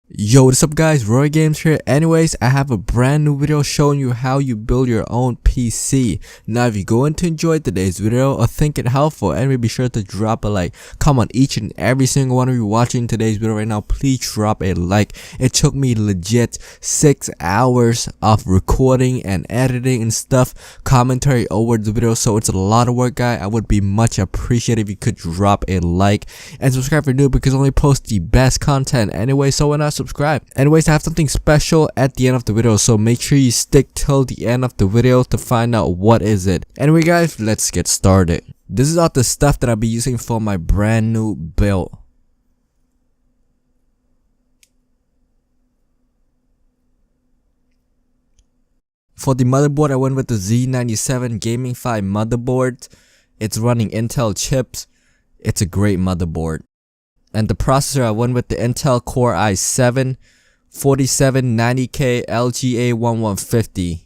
Yo, what's up guys, RoyalGames here. Anyways, I have a brand new video showing you how you build your own PC. Now if you're going to enjoy today's video or think it helpful, anyway, be sure to drop a like. Come on, each and every single one of you watching today's video right now, please drop a like. It took me legit 6 hours of recording and editing and stuff, commentary over the video, so it's a lot of work guys. I would be much appreciated if you could drop a like and subscribe if you're new, because I only post the best content anyway, so why not subscribe. Anyways, I have something special at the end of the video, so make sure you stick till the end of the video to find out what is it. Anyway guys, let's get started. This is all the stuff that I'll be using for my brand new build. For the motherboard, I went with the Z97 Gaming 5 motherboard. It's running Intel chips. It's a great motherboard. And the processor, I went with the Intel Core i7 4790K LGA1150.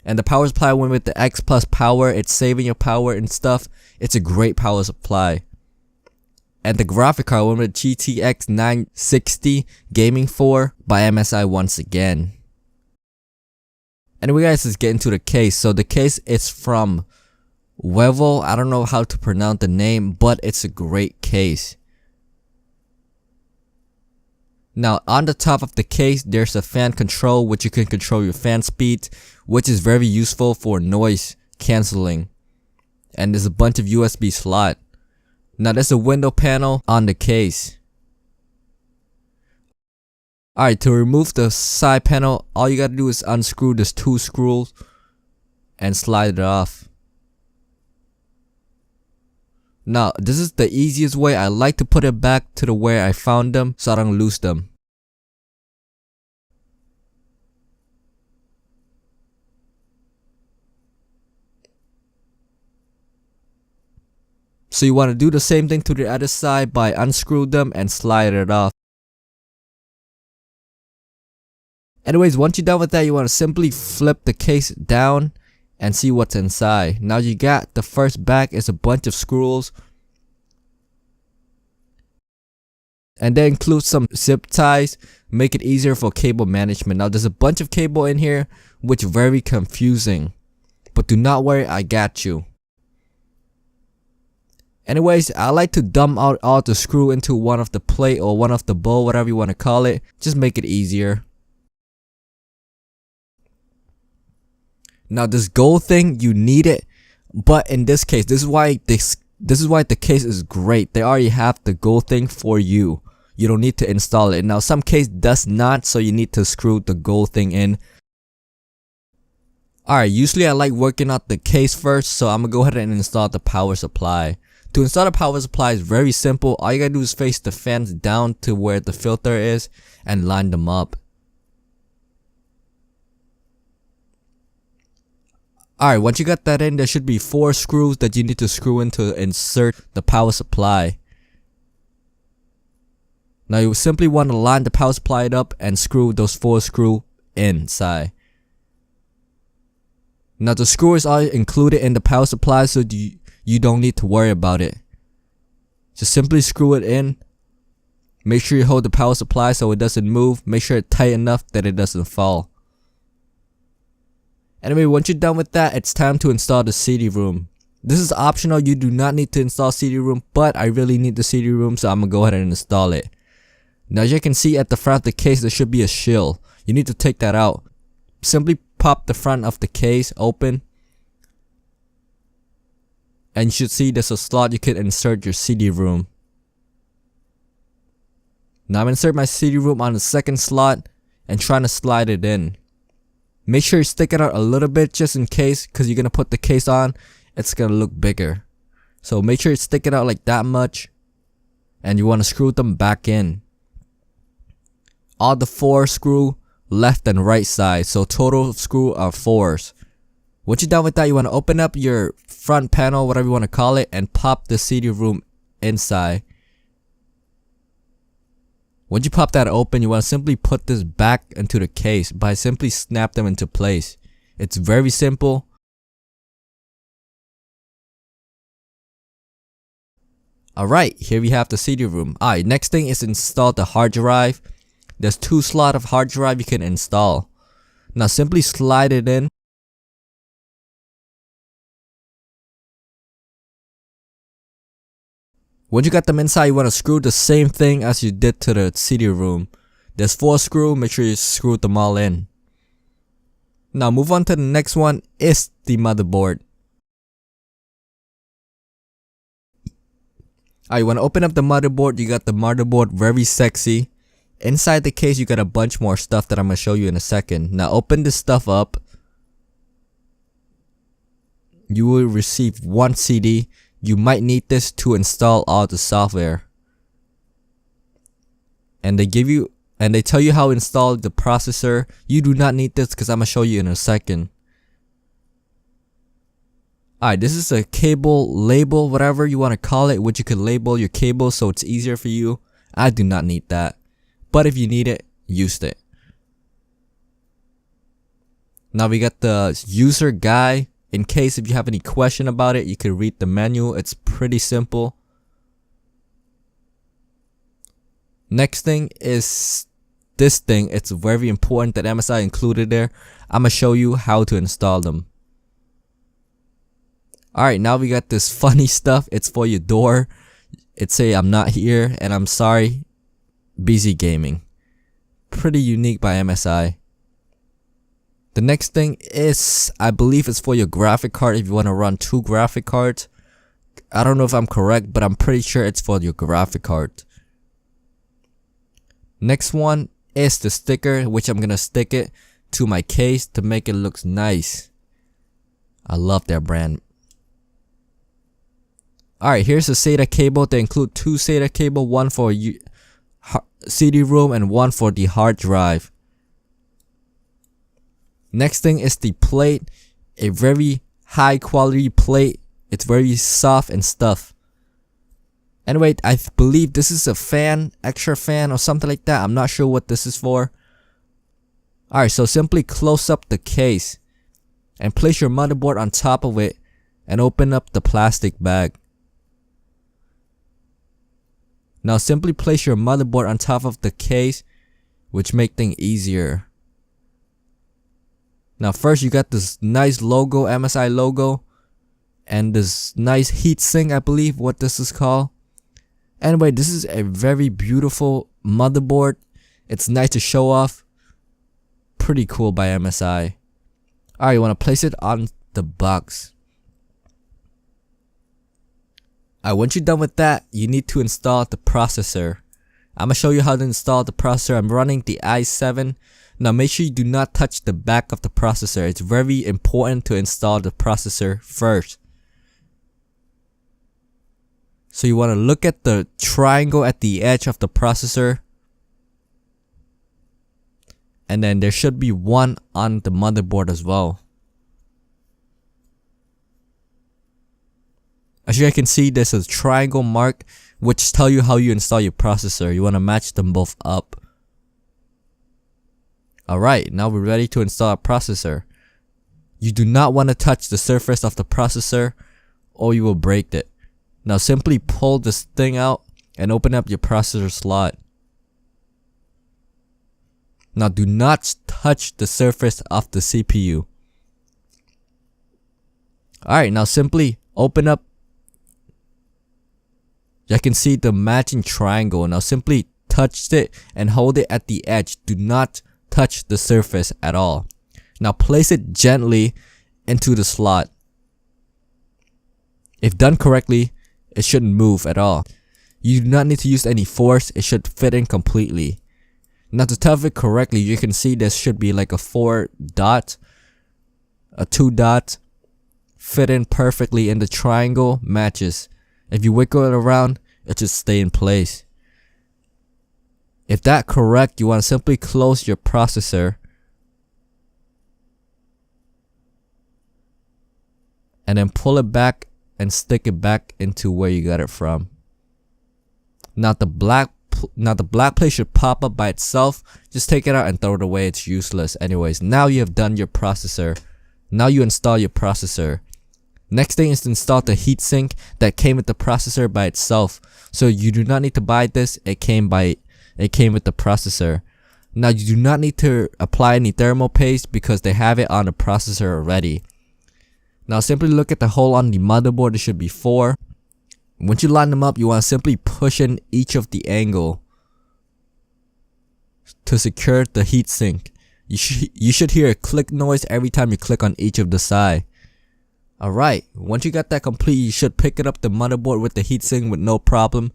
And the power supply, I went with the Xplus power. It's saving your power and stuff. It's a great power supply. And the graphic card, I went with GTX 960 Gaming 4 by MSI once again. Anyway guys, let's get into the case. So the case is from VIVO. I don't know how to pronounce the name, but it's a great case. Now on the top of the case, there's a fan control, which you can control your fan speed, which is very useful for noise cancelling. And there's a bunch of USB slot. Now there's a window panel on the case. Alright, to remove the side panel, all you gotta do is unscrew these 2 screws and slide it off. Now, this is the easiest way. I like to put it back to the way I found them so I don't lose them. So you want to do the same thing to the other side by unscrew them and slide it off. Anyways, once you're done with that, you want to simply flip the case down and see what's inside. Now you got the first back is a bunch of screws, and they include some zip ties, make it easier for cable management. Now there's a bunch of cable in here which is very confusing, but do not worry, I got you. Anyways, I like to dump out all the screw into one of the plate or one of the bowl, whatever you want to call it, just make it easier. Now this gold thing, you need it, but in this case, this is why the case is great. They already have the gold thing for you. You don't need to install it. Now some case does not, so you need to screw the gold thing in. Alright, usually I like working out the case first, so I'm gonna go ahead and install the power supply. To install the power supply is very simple. All you gotta do is face the fans down to where the filter is and line them up. Alright, once you got that in, there should be 4 screws that you need to screw in to insert the power supply. Now you simply want to line the power supply up and screw those 4 screws inside. Now the screws are included in the power supply, so you don't need to worry about it. Just simply screw it in. Make sure you hold the power supply so it doesn't move. Make sure it's tight enough that it doesn't fall. Anyway, once you're done with that, it's time to install the CD-ROM. This is optional. You do not need to install CD-ROM, but I really need the CD-ROM, so I'm gonna go ahead and install it. Now as you can see at the front of the case, there should be a shield. You need to take that out. Simply pop the front of the case open, and you should see there's a slot you can insert your CD-ROM. Now I'm gonna insert my CD-ROM on the second slot and trying to slide it in. Make sure you stick it out a little bit just in case, because you're gonna put the case on, it's gonna look bigger. So make sure you stick it out like that much, and you want to screw them back in. All the 4 screw left and right side, so total screw are 4s. Once you're done with that, you want to open up your front panel, whatever you want to call it, and pop the CD-ROM inside. Once you pop that open, you want to simply put this back into the case by simply snap them into place. It's very simple. Alright, here we have the CD-ROM. Alright, next thing is install the hard drive. There's 2 slots of hard drive you can install. Now simply slide it in. Once you got them inside, you want to screw the same thing as you did to the CD-ROM. There's 4 screws, make sure you screw them all in. Now move on to the next one, is the motherboard. Alright, you want to open up the motherboard. You got the motherboard, very sexy. Inside the case you got a bunch more stuff that I'm going to show you in a second. Now open this stuff up. You will receive 1 CD. You might need this to install all the software. And they tell you how to install the processor. You do not need this because I'm going to show you in a second. Alright, this is a cable label, whatever you want to call it, which you can label your cable so it's easier for you. I do not need that. But if you need it, use it. Now we got the user guide. In case if you have any question about it, you can read the manual. It's pretty simple. Next thing is this thing. It's very important that MSI included there. I'm going to show you how to install them. Alright, now we got this funny stuff. It's for your door. It say I'm not here and I'm sorry. Busy gaming. Pretty unique by MSI. The next thing is, I believe it's for your graphic card if you want to run 2 graphic cards. I don't know if I'm correct, but I'm pretty sure it's for your graphic card. Next one is the sticker, which I'm gonna stick it to my case to make it look nice. I love their brand. Alright, here's the SATA cable. They include 2 SATA cable, one for CD-ROM and one for the hard drive. Next thing is the plate. A very high quality plate. It's very soft and stuff. Anyway, I believe this is a fan, extra fan or something like that. I'm not sure what this is for. Alright, so simply close up the case and place your motherboard on top of it and open up the plastic bag. Now simply place your motherboard on top of the case, which make things easier. Now first you got this nice logo, MSI logo, and this nice heatsink, I believe what this is called. Anyway, this is a very beautiful motherboard. It's nice to show off. Pretty cool by MSI. Alright, you want to place it on the box. Alright, once you're done with that, you need to install the processor. I'm going to show you how to install the processor. I'm running the i7. Now make sure you do not touch the back of the processor. It's very important to install the processor first. So you want to look at the triangle at the edge of the processor. And then there should be one on the motherboard as well. As you can see, there's a triangle mark which tell you how you install your processor. You want to match them both up. Alright, now we're ready to install a processor. You do not want to touch the surface of the processor or you will break it. Now simply pull this thing out and open up your processor slot. Now do not touch the surface of the CPU. Alright, now simply open up. You can see the matching triangle. Now simply touch it and hold it at the edge. Do not touch the surface at all. Now place it gently into the slot. If done correctly, it shouldn't move at all. You do not need to use any force. It should fit in completely. Now to tell it correctly, you can see there should be like a 4 dot, a 2 dot, fit in perfectly in the triangle, matches. If you wiggle it around, it should stay in place. If that's correct, you want to simply close your processor and then pull it back and stick it back into where you got it from. Now the black plate should pop up by itself. Just take it out and throw it away. It's useless anyways. Now you have done your processor. Now you install your processor. Next thing is to install the heatsink that came with the processor by itself. So you do not need to buy this, it came with the processor. Now you do not need to apply any thermal paste because they have it on the processor already. Now simply look at the hole on the motherboard, it should be 4. Once you line them up, you want to simply push in each of the angle to secure the heatsink. You should hear a click noise every time you click on each of the side. Alright, once you got that complete, you should pick it up the motherboard with the heatsink with no problem.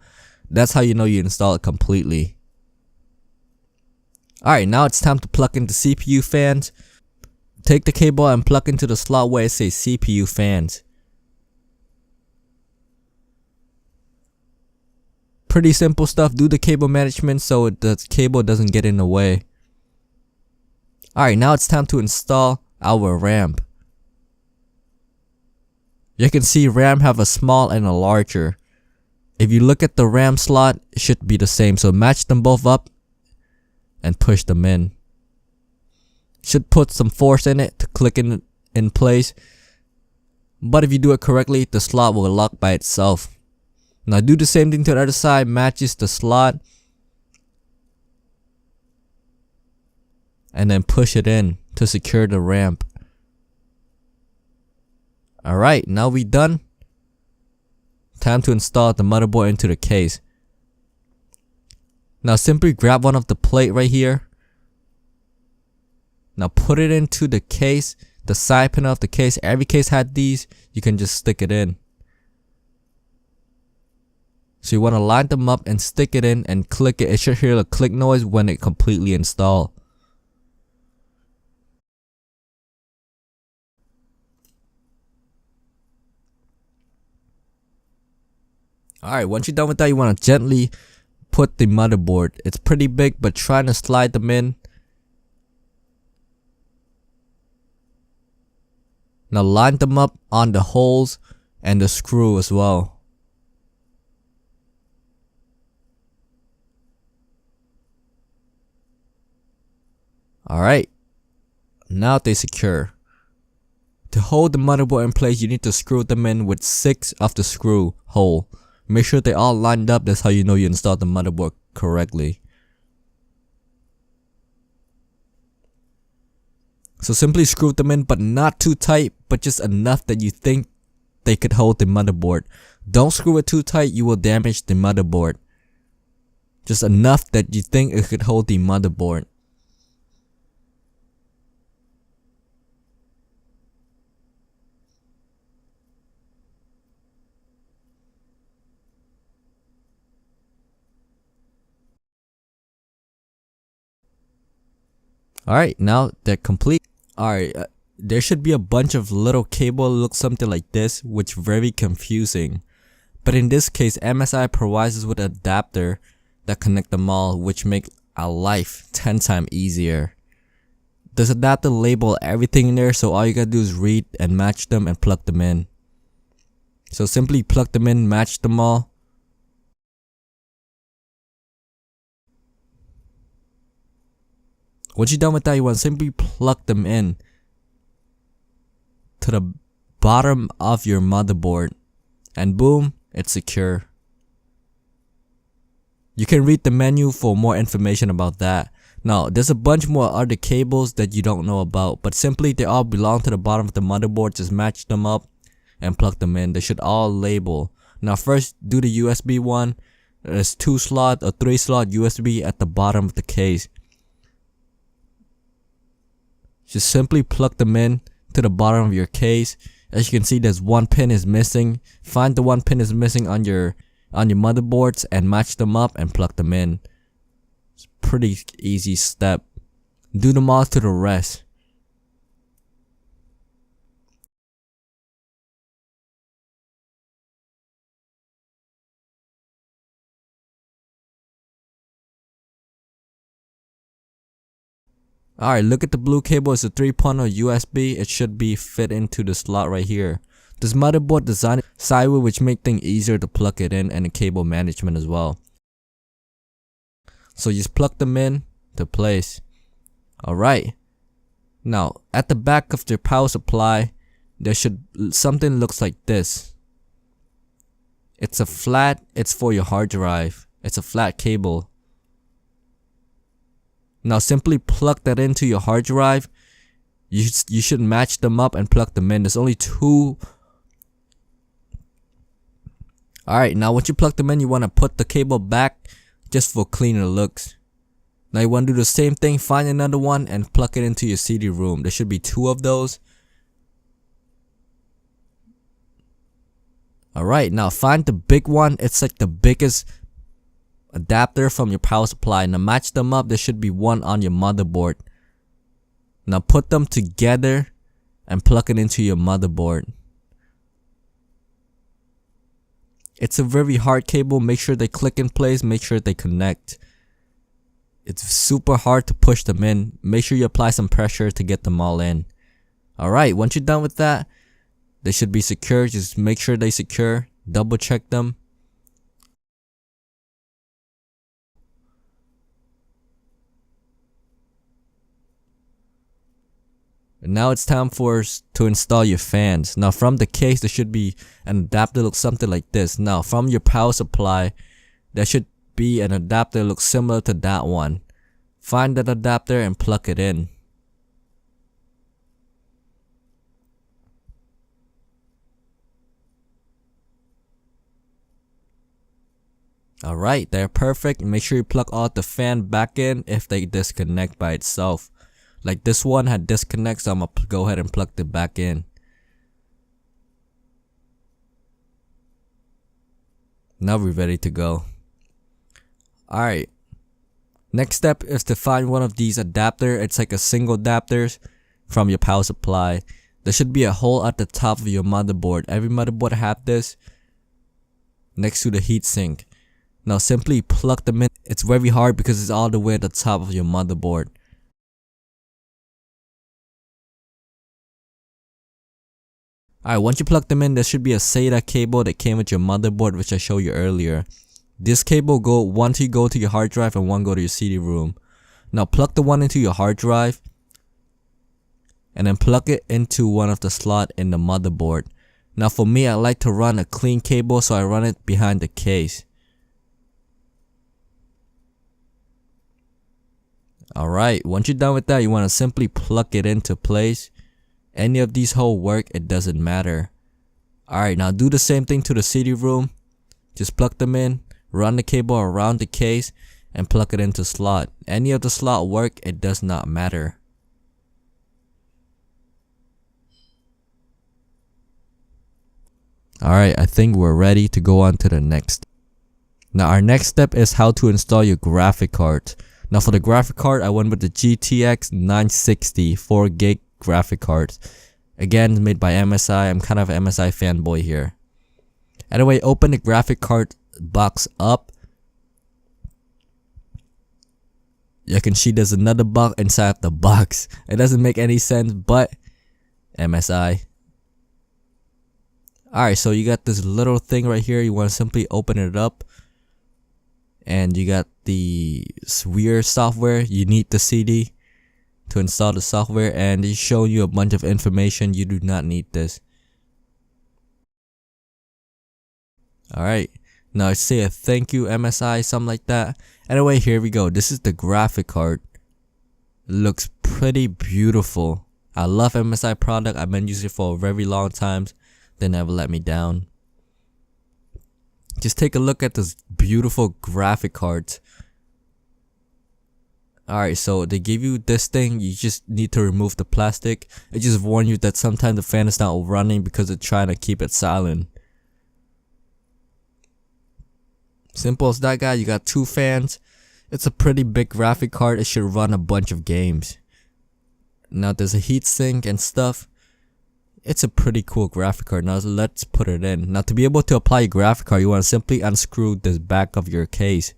That's how you know you install it completely. Alright, now it's time to plug in the CPU fans. Take the cable and plug into the slot where it says CPU fans. Pretty simple stuff. Do the cable management so the cable doesn't get in the way. Alright, now it's time to install our RAM. You can see RAM have a small and a larger. If you look at the RAM slot, it should be the same. So match them both up and push them in. Should put some force in it to click in place. But if you do it correctly, the slot will lock by itself. Now do the same thing to the other side, matches the slot. And then push it in to secure the RAM. Alright, now we done. Time to install the motherboard into the case. Now simply grab one of the plate right here. Now put it into the case, the side panel of the case. Every case had these, you can just stick it in. So you want to line them up and stick it in and click it. It should hear a click noise when it completely installed. Alright, once you're done with that, you want to gently put the motherboard. It's pretty big, but try to slide them in. Now line them up on the holes and the screw as well. Alright, now they secure. To hold the motherboard in place, you need to screw them in with 6 of the screw hole. Make sure they all lined up, that's how you know you installed the motherboard correctly. So simply screw them in, but not too tight, but just enough that you think they could hold the motherboard. Don't screw it too tight, you will damage the motherboard. Just enough that you think it could hold the motherboard. Alright, now they're complete. Alright, there should be a bunch of little cable look something like this, which very confusing. But in this case, MSI provides us with an adapter that connect them all, which make our life 10 times easier. This adapter label everything in there, so all you gotta do is read and match them and plug them in. So simply plug them in, match them all. Once you're done with that, you want to simply plug them in to the bottom of your motherboard, and boom, it's secure. You can read the menu for more information about that. Now, there's a bunch more other cables that you don't know about, but simply they all belong to the bottom of the motherboard. Just match them up and plug them in. They should all label. Now first, do the USB one. There's 2 slot or 3 slot USB at the bottom of the case. Just simply plug them in to the bottom of your case. As you can see, there's 1 pin is missing. Find the 1 pin is missing on your motherboards and match them up and plug them in. It's a pretty easy step. Do them all to the rest. Alright, look at the blue cable. It's a 3.0 USB. It should be fit into the slot right here. This motherboard designed sideways, which make things easier to plug it in, and the cable management as well. So just plug them in to place. Alright. Now at the back of the power supply, there should something looks like this. It's for your hard drive. It's a flat cable. Now simply plug that into your hard drive. You should match them up and plug them in. There's only two. Alright, now once you plug them in, you want to put the cable back just for cleaner looks. Now you want to do the same thing, find another one and plug it into your CD-ROM. There should be two of those. Alright, now find the big one. It's like the biggest adapter from your power supply. Now match them up. There should be one on your motherboard. Now put them together and plug it into your motherboard. It's a very hard cable. Make sure they click in place. Make sure they connect. It's super hard to push them in. Make sure you apply some pressure to get them all in. Alright, once you're done with that, they should be secure. Just make sure they secure. Double check them. And now it's time to install your fans. Now from the case, there should be an adapter that looks something like this. Now from your power supply, there should be an adapter that looks similar to that one. Find that adapter and plug it in. Alright, they're perfect. Make sure you plug all the fan back in if they disconnect by itself. Like this one had disconnect, so I'm gonna go ahead and plug it back in. Now we're ready to go. Alright. Next step is to find one of these adapters. It's like a single adapters from your power supply. There should be a hole at the top of your motherboard. Every motherboard have this next to the heatsink. Now simply plug them in. It's very hard because it's all the way at the top of your motherboard. Alright, once you plug them in, there should be a SATA cable that came with your motherboard, which I showed you earlier. This cable one to go to your hard drive and one go to your CD-ROM. Now plug the one into your hard drive and then plug it into one of the slots in the motherboard. Now for me, I like to run a clean cable, so I run it behind the case. Alright, once you're done with that, you want to simply plug it into place. Any of these holes work, it doesn't matter. Alright, now do the same thing to the CD-ROM. Just plug them in, run the cable around the case, and plug it into slot. Any of the slot work, it does not matter. Alright, I think we're ready to go on to the next. Now our next step is how to install your graphic card. Now for the graphic card, I went with the GTX 960 4GB graphic cards. Again, made by MSI. I'm kind of an MSI fanboy here. Anyway, open the graphic card box up. You can see there's another box inside the box. It doesn't make any sense, but MSI. Alright, so you got this little thing right here. You want to simply open it up. And you got the weird software. You need the CD to install the software, and it's showing you a bunch of information. You do not need this. Alright, now I say a thank you MSI, something like that. Anyway, here we go. This is the graphic card. It looks pretty beautiful. I love MSI product. I've been using it for a very long time. They never let me down. Just take a look at this beautiful graphic cards. Alright, so they give you this thing. You just need to remove the plastic. It just warns you that sometimes the fan is not running because it's trying to keep it silent. Simple as that, guy. You got two fans. It's a pretty big graphic card. It should run a bunch of games. Now there's a heatsink and stuff. It's a pretty cool graphic card. Now let's put it in. Now to be able to apply a graphic card, you want to simply unscrew the back of your case.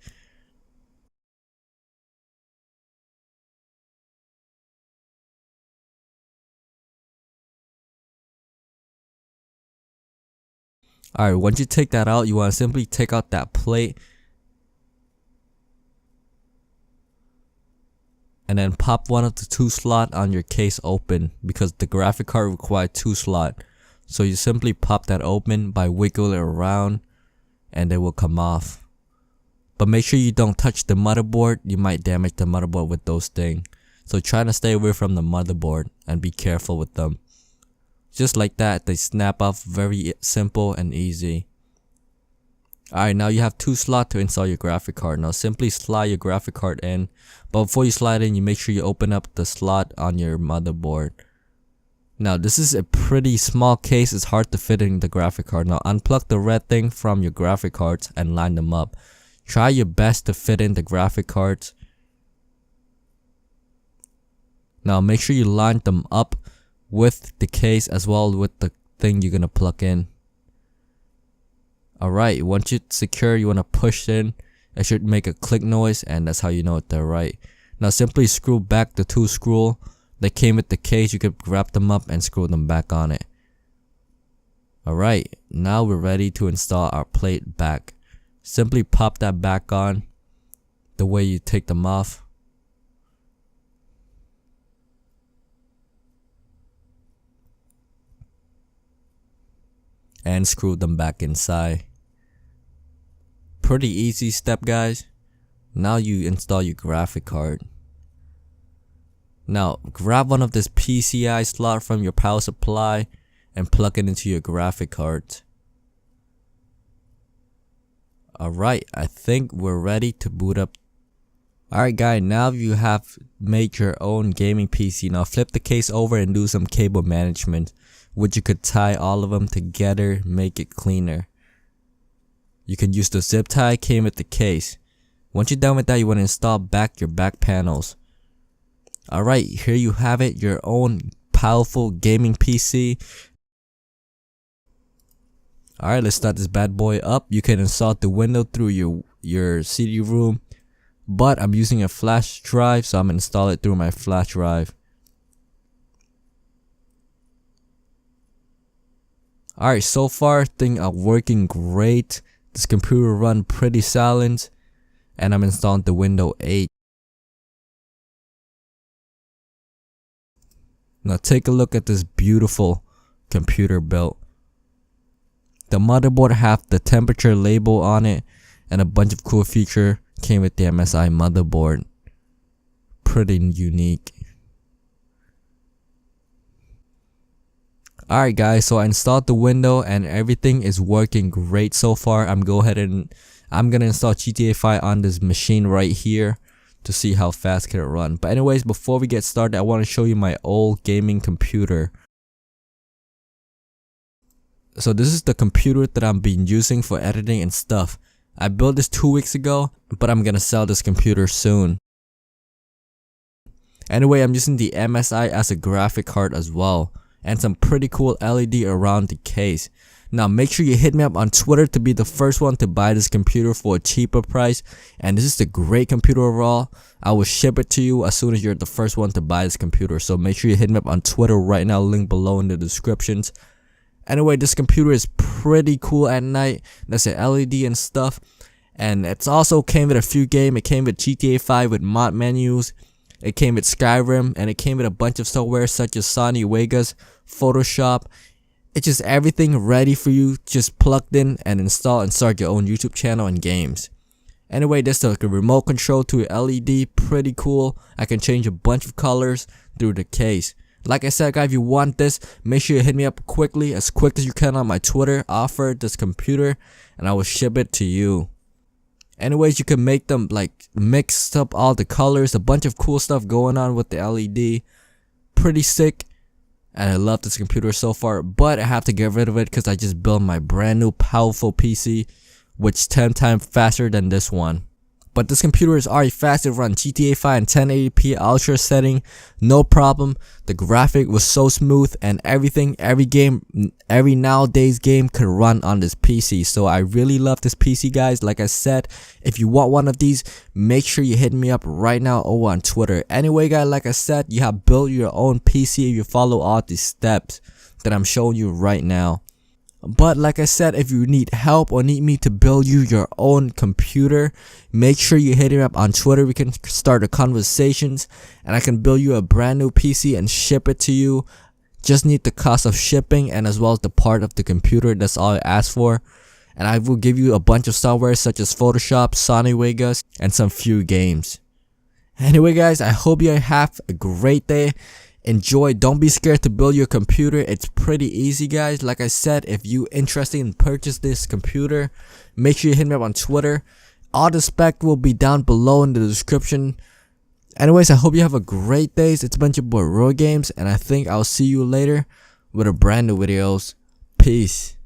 Alright, once you take that out, you want to simply take out that plate. And then pop one of the two slots on your case open, because the graphic card requires two slots. So you simply pop that open by wiggling it around and it will come off. But make sure you don't touch the motherboard. You might damage the motherboard with those things. So try to stay away from the motherboard and be careful with them. Just like that, they snap off very simple and easy. Alright, now you have 2 slots to install your graphic card. Now simply slide your graphic card in. But before you slide in, you make sure you open up the slot on your motherboard. Now this is a pretty small case, it's hard to fit in the graphic card. Now unplug the red thing from your graphic cards and line them up. Try your best to fit in the graphic cards. Now make sure you line them up with the case as well with the thing you're gonna plug in. Alright, once it's secure, you wanna push in. It should make a click noise and that's how you know they're right. Now simply screw back the 2 screws that came with the case. You could grab them up and screw them back on it. Alright, now we're ready to install our plate back. Simply pop that back on the way you take them off. And screw them back inside. Pretty easy step, guys. Now you install your graphic card. Now grab one of this PCI slot from your power supply and plug it into your graphic card. Alright, I think we're ready to boot up. Alright guys, now you have made your own gaming PC. Now flip the case over and do some cable management, which you could tie all of them together, make it cleaner. You can use the zip tie came with the case. Once you're done with that, you want to install back your back panels. Alright, here you have it, your own powerful gaming PC. Alright, let's start this bad boy up. You can install the window through your CD-ROM, but I'm using a flash drive, so I'm gonna install it through my flash drive. Alright, so far things are working great. This computer run pretty silent, and I'm installing the Windows 8. Now take a look at this beautiful computer built. The motherboard have the temperature label on it, and a bunch of cool feature came with the MSI motherboard. Pretty unique. Alright guys, so I installed the window and everything is working great so far. I'm gonna install GTA 5 on this machine right here to see how fast can it run. But anyways, before we get started, I want to show you my old gaming computer. So this is the computer that I've been using for editing and stuff. I built this 2 weeks ago, but I'm gonna sell this computer soon. Anyway, I'm using the MSI as a graphic card as well, and some pretty cool LED around the case. Now make sure you hit me up on Twitter to be the first one to buy this computer for a cheaper price, and this is a great computer overall. I will ship it to you as soon as you're the first one to buy this computer, so make sure you hit me up on Twitter right now, link below in the descriptions. Anyway, this computer is pretty cool at night. There's an LED and stuff, and it's also came with a few games. It came with GTA 5 with mod menus. It came with Skyrim, and it came with a bunch of software such as Sony Vegas, Photoshop. It's just everything ready for you, just plugged in and install and start your own YouTube channel and games. Anyway, there's like a remote control to an LED, pretty cool. I can change a bunch of colors through the case. Like I said guys, if you want this, make sure you hit me up quickly, as quick as you can on my Twitter, offer this computer, and I will ship it to you. Anyways, you can make them like mix up all the colors, a bunch of cool stuff going on with the LED. Pretty sick, and I love this computer so far, but I have to get rid of it because I just built my brand new powerful PC, which is 10 times faster than this one. But this computer is already fast to run GTA 5 in 1080p ultra setting, no problem. The graphic was so smooth, and everything, every nowadays game could run on this PC. So I really love this PC guys. Like I said, if you want one of these, make sure you hit me up right now over on Twitter. Anyway guys, like I said, you have built your own PC if you follow all these steps that I'm showing you right now. But like I said, if you need help or need me to build you your own computer, make sure you hit me up on Twitter. We can start the conversations, and I can build you a brand new PC and ship it to you Just need the cost of shipping and as well as the part of the computer. That's all I ask for. And I will give you a bunch of software such as Photoshop, Sony Vegas, and some few games. Anyway guys, I hope you have a great day. Enjoy. Don't be scared to build your computer. It's pretty easy guys. Like I said, if you interested in purchase this computer, make sure you hit me up on Twitter. All the spec will be down below in the description. Anyways, I hope you have a great day. It's been your boy RoyalGames, and I think I'll see you later with a brand new videos. Peace.